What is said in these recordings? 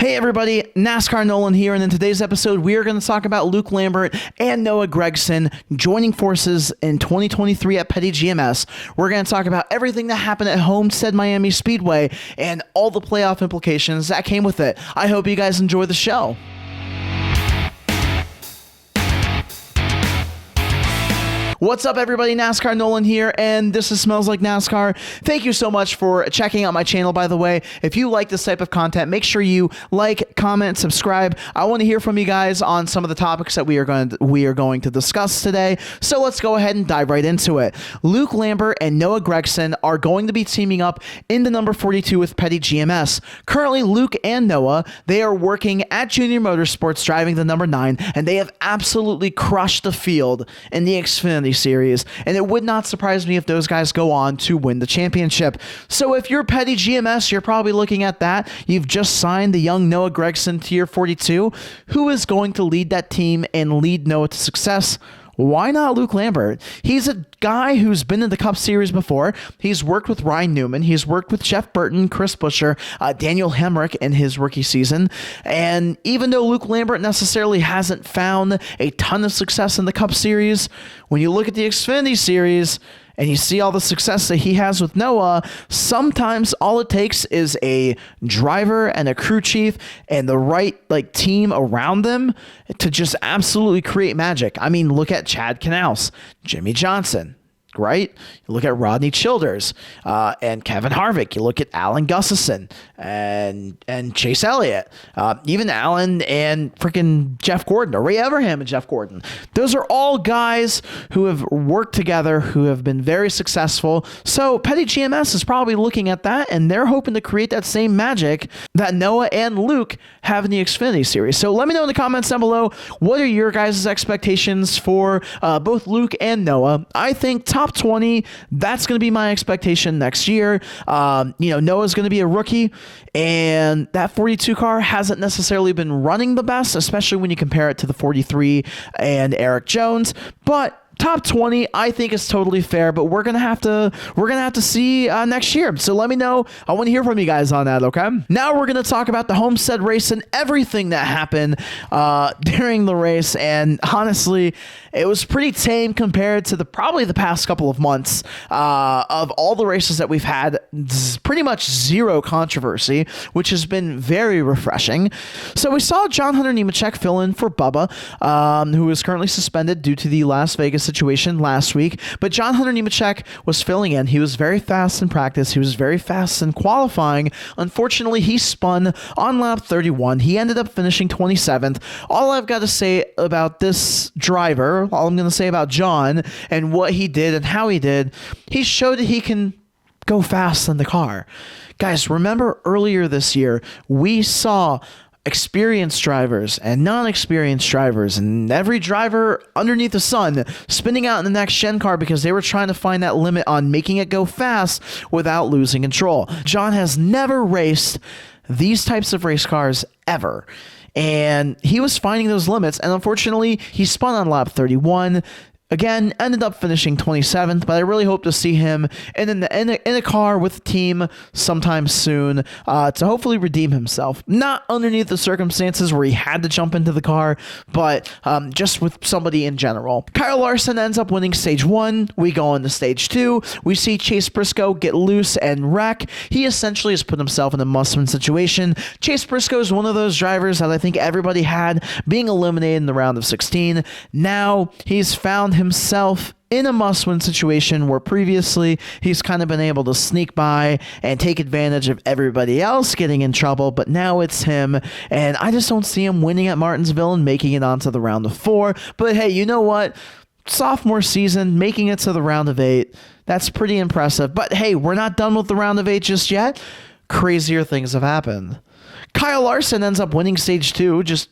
Hey everybody, NASCAR Nolan here, and in today's episode we are going to talk about Luke Lambert and Noah Gragson joining forces in 2023 at Petty-GMS. We're going to talk about everything that happened at Homestead Miami Speedway and all the playoff implications that came with it. I hope you guys enjoy the show. What's up, everybody? NASCAR Nolan here, and this is Smells Like NASCAR. Thank you so much for checking out my channel, by the way. If you like this type of content, make sure you like, comment, subscribe. I want to hear from you guys on some of the topics that we are going to discuss today. So let's go ahead and dive right into it. Luke Lambert and Noah Gragson are going to be teaming up in the number 42 with Petty-GMS. Currently, Luke and Noah, they are working at Junior Motorsports driving the number 9, and they have absolutely crushed the field in the Xfinity Series, and it would not surprise me if those guys go on to win the championship. So if you're Petty-GMS, you're probably looking at that. You've just signed the young Noah Gragson to your 42. Who is going to lead that team and lead Noah to success? Why not Luke Lambert? He's a guy who's been in the Cup Series before. He's worked with Ryan Newman. He's worked with Jeff Burton, Chris Buescher, Daniel Hemrick in his rookie season. And even though Luke Lambert necessarily hasn't found a ton of success in the Cup Series, when you look at the Xfinity Series and you see all the success that he has with Noah, sometimes all it takes is a driver and a crew chief and the right team around them to just absolutely create magic. I mean, look at Chad Knaus, Jimmy Johnson, right? You look at Rodney Childers and Kevin Harvick. You look at Alan Gustafson and Chase Elliott, even Alan and freaking Jeff Gordon, or Ray Everham and Jeff Gordon. Those are all guys who have worked together, who have been very successful. So Petty-GMS is probably looking at that, and they're hoping to create that same magic that Noah and Luke have in the Xfinity Series. So let me know in the comments down below, what are your guys' expectations for both Luke and Noah? I think top 20, that's going to be my expectation next year. Noah's going to be a rookie, and that 42 car hasn't necessarily been running the best, especially when you compare it to the 43 and Eric Jones, but top 20, I think, is totally fair, but we're gonna have to see next year. So let me know. I want to hear from you guys on that. Okay. Now we're gonna talk about the Homestead race and everything that happened during the race. And honestly, it was pretty tame compared to probably the past couple of months of all the races that we've had. Pretty much zero controversy, which has been very refreshing. So we saw John Hunter Nemechek fill in for Bubba, who is currently suspended due to the Las Vegas situation last week, but John Hunter Nemechek was filling in. He was very fast in practice. He was very fast in qualifying. Unfortunately, he spun on lap 31. He ended up finishing 27th. All I've got to say about this driver, all I'm going to say about John and what he did and how he did, he showed that he can go fast in the car. Guys, remember earlier this year, we saw experienced drivers and non-experienced drivers and every driver underneath the sun spinning out in the next gen car because they were trying to find that limit on making it go fast without losing control. John has never raced these types of race cars ever, and he was finding those limits, and unfortunately he spun on lap 31. Again, ended up finishing 27th, but I really hope to see him in a car with the team sometime soon to hopefully redeem himself. Not underneath the circumstances where he had to jump into the car, but just with somebody in general. Kyle Larson ends up winning stage 1. We go on to stage 2. We see Chase Briscoe get loose and wreck. He essentially has put himself in a must-win situation. Chase Briscoe is one of those drivers that I think everybody had being eliminated in the round of 16. Now he's found himself in a must-win situation where previously he's kind of been able to sneak by and take advantage of everybody else getting in trouble, but now it's him, and I just don't see him winning at Martinsville and making it onto the round of 4. But hey, you know what? Sophomore season, making it to the round of 8, that's pretty impressive. But hey, we're not done with the round of 8 just yet. Crazier things have happened. Kyle Larson ends up winning stage 2, just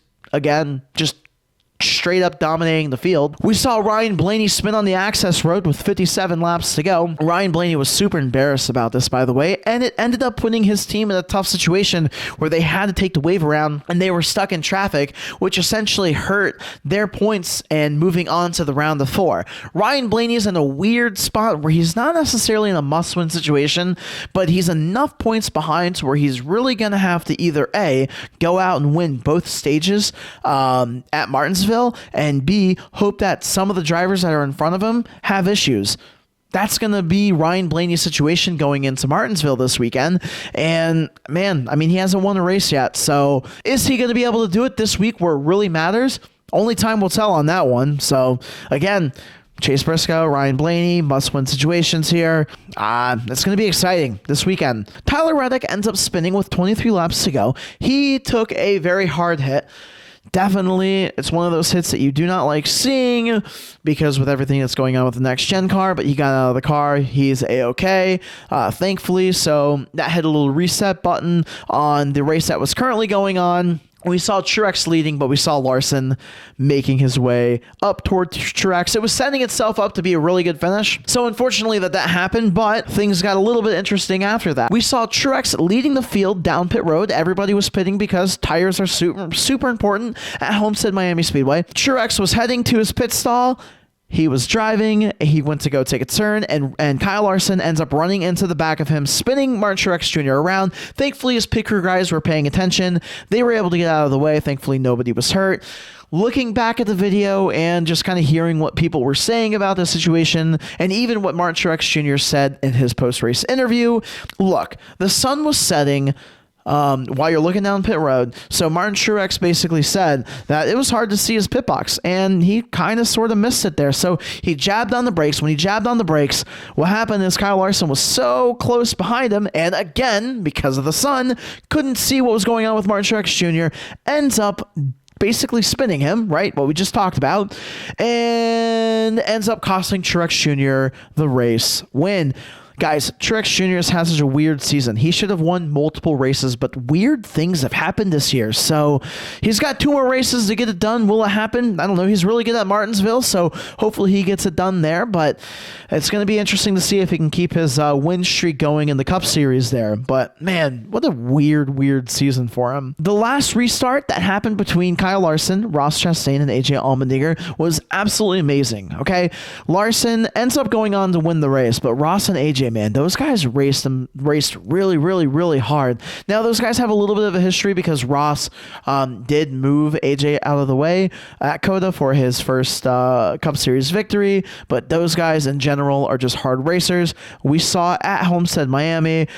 straight straight up dominating the field. We saw Ryan Blaney spin on the access road with 57 laps to go. Ryan Blaney was super embarrassed about this, by the way, and it ended up putting his team in a tough situation where they had to take the wave around and they were stuck in traffic, which essentially hurt their points and moving on to the round of 4. Ryan Blaney is in a weird spot where he's not necessarily in a must-win situation, but he's enough points behind to where he's really going to have to either A, go out and win both stages at Martinsville, and B, hope that some of the drivers that are in front of him have issues. That's going to be Ryan Blaney's situation going into Martinsville this weekend. And man, I mean, he hasn't won a race yet. So is he going to be able to do it this week where it really matters? Only time will tell on that one. So again, Chase Briscoe, Ryan Blaney, must-win situations here. It's going to be exciting this weekend. Tyler Reddick ends up spinning with 23 laps to go. He took a very hard hit. Definitely, it's one of those hits that you do not like seeing because with everything that's going on with the next gen car, but he got out of the car. He's A-okay, thankfully. So that hit a little reset button on the race that was currently going on. We saw Truex leading, but we saw Larson making his way up toward Truex. It was setting itself up to be a really good finish. So unfortunately that happened, but things got a little bit interesting after that. We saw Truex leading the field down pit road. Everybody was pitting because tires are super important at Homestead Miami Speedway. Truex was heading to his pit stall. He was driving, he went to go take a turn, and Kyle Larson ends up running into the back of him, spinning Martin Truex Jr. around. Thankfully, his pit crew guys were paying attention. They were able to get out of the way. Thankfully, nobody was hurt. Looking back at the video and just kind of hearing what people were saying about the situation, and even what Martin Truex Jr. said in his post-race interview, look, the sun was setting while you're looking down pit road. So Martin Truex basically said that it was hard to see his pit box, and he kind of sort of missed it there. So he jabbed on the brakes. When he jabbed on the brakes, what happened is Kyle Larson was so close behind him, and again, because of the sun, couldn't see what was going on with Martin Truex Jr., ends up basically spinning him, right? What we just talked about, and ends up costing Truex Jr. the race win. Guys, Truex Jr. has such a weird season. He should have won multiple races, but weird things have happened this year. So he's got 2 more races to get it done. Will it happen? I don't know. He's really good at Martinsville, so hopefully he gets it done there. But it's going to be interesting to see if he can keep his win streak going in the Cup Series there. But man, what a weird season for him. The last restart that happened between Kyle Larson, Ross Chastain, and AJ Allmendinger was absolutely amazing. Okay, Larson ends up going on to win the race, but Ross and AJ, man, those guys raced really hard. Now, those guys have a little bit of a history because Ross did move AJ out of the way at COTA for his first Cup Series victory, but those guys in general are just hard racers. We saw at Homestead Miami.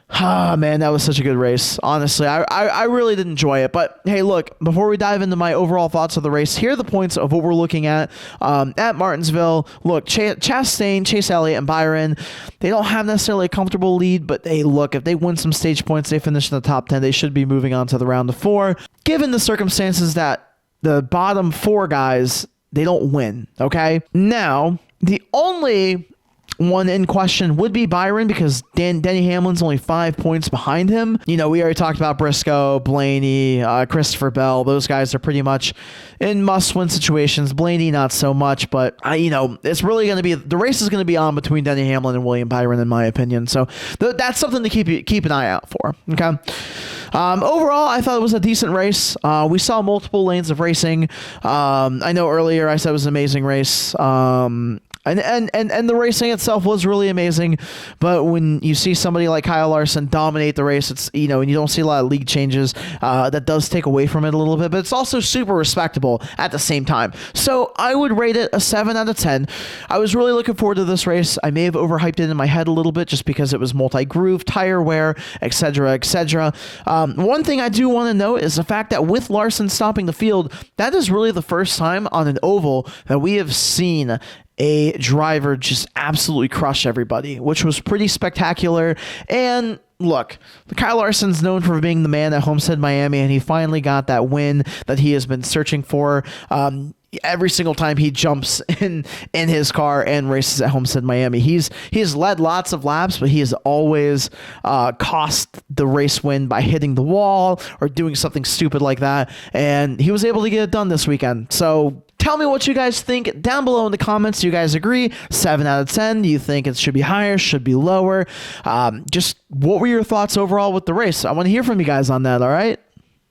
Man, that was such a good race. Honestly, I really did enjoy it. But hey, look, before we dive into my overall thoughts of the race, here are the points of what we're looking at Martinsville. Look, Chastain, Chase Elliott, and Byron, they don't have necessarily a comfortable lead, but hey, look, if they win some stage points, they finish in the top 10, they should be moving on to the round of 4. Given the circumstances that the bottom 4 guys, they don't win, okay? Now, the only one in question would be Byron because Denny Hamlin's only 5 points behind him. You know, we already talked about Briscoe, Blaney, Christopher Bell. Those guys are pretty much in must-win situations. Blaney, not so much, but you know, it's really going to be, the race is going to be on between Denny Hamlin and William Byron, in my opinion. So that's something to keep an eye out for. Okay. Overall, I thought it was a decent race. We saw multiple lanes of racing. I know earlier I said it was an amazing race. And the racing itself was really amazing, but when you see somebody like Kyle Larson dominate the race, it's, you know, and you don't see a lot of league changes, that does take away from it a little bit, but it's also super respectable at the same time. So I would rate it a 7 out of 10. I was really looking forward to this race. I may have overhyped it in my head a little bit just because it was multi-groove, tire wear, etc., etc. One thing I do want to note is the fact that with Larson stopping the field, that is really the first time on an oval that we have seen a driver just absolutely crush everybody, which was pretty spectacular. And look, Kyle Larson's known for being the man at Homestead Miami, and he finally got that win that he has been searching for. every single time he jumps in his car and races at Homestead Miami. He's led lots of laps, but he has always cost the race win by hitting the wall or doing something stupid like that. And he was able to get it done this weekend. So tell me what you guys think down below in the comments. Do you guys agree? 7 out of 10. Do you think it should be higher? Should be lower? Just what were your thoughts overall with the race? I want to hear from you guys on that. All right.